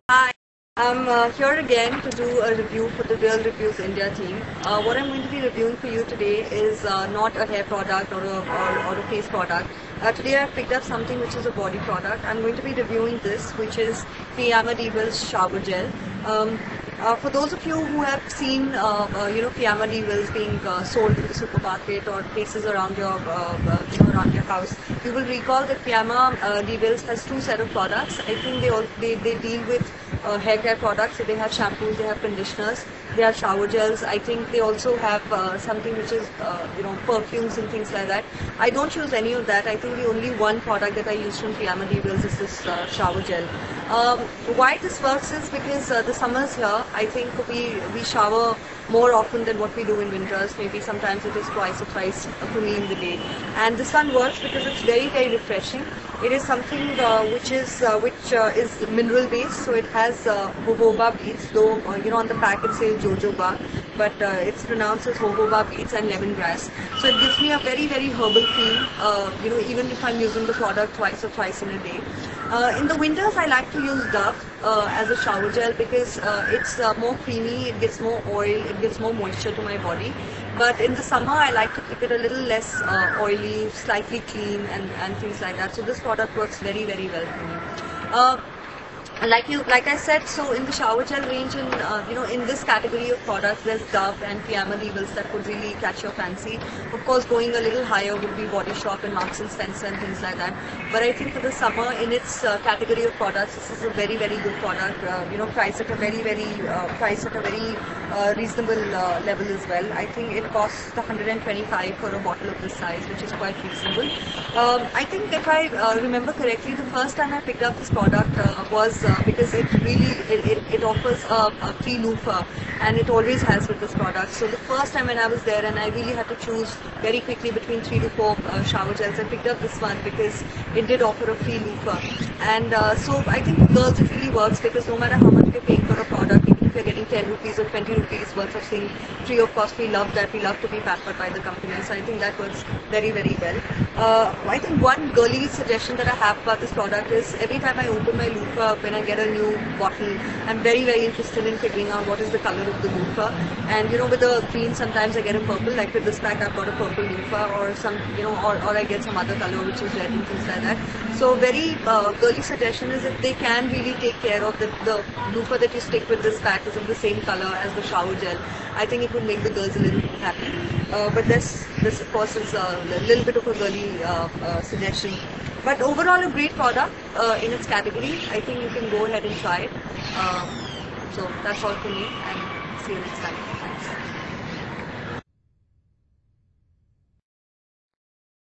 Hi, I'm here again to do a review for the Real Reviews India team. What I'm going to be reviewing for you today is not a hair product or a face product. Today I've picked up something which is a body product. I'm going to be reviewing this, which is Piyama Devils Shower Gel. For those of you who have seen, Piyama Devils being sold in the supermarket or places around around your house, you will recall that Piyama Devils has two set of products. I think they deal with hair care products. So they have shampoos, they have conditioners, they have shower gels. I think they also have something which is perfumes and things like that. I don't use any of that. I think the only one product that I use from Piyama Devils is this shower gel. Why this works is because the summers here, I think we shower more often than what we do in winters. Maybe sometimes it is twice or thrice for me in the day. And this one works because it's very refreshing. It is something which is mineral based, so it has jojoba beads. Though on the pack it says jojoba, but it's pronounced as jojoba beads and lemongrass. So it gives me a very herbal feel. Even if I'm using the product twice or thrice in a day. In the winters, I like to use Dove as a shower gel because it's more creamy, it gives more oil, it gives more moisture to my body. But in the summer, I like to keep it a little less oily, slightly clean and things like that. So this product works very well for me. Like I said, so in the shower gel range, in this category of products, there's Dove and Piyama Devils that would really catch your fancy. Of course, going a little higher would be Body Shop and Marks and Spencer and things like that. But I think for the summer, in its category of products, this is a very good product. Priced at a very reasonable level as well. I think it costs 125 for a bottle of this size, which is quite reasonable. I think if I remember correctly, the first time I picked up this product was because it offers a free loofah, and it always has with this product. So the first time when I was there and I really had to choose very quickly between 3 to 4 shower gels, I picked up this one because it did offer a free loofah. And so I think for girls it really works because no matter how much you're paying for a product, even if you're getting 10 rupees or 20 rupees worth of thing free of cost, we love that. We love to be pampered by the company. So I think that works very well. I think one girly suggestion that I have about this product is every time I open my loofah, when I get a new bottle, I'm very interested in figuring out what is the color of the loofah. And with the green, sometimes I get a purple. Like with this pack, I've got a purple loofah, or or I get some other color which is red and things like that. So very girly suggestion is if they can really take care of the loofah that you stick with this pack is of the same color as the shower gel, I think it would make the girls a little bit happy. But this of course is a little bit of a girly suggestion. But overall, a great product in its category. I think you can go ahead and try it. So that's all for me, and see you next time. Thanks.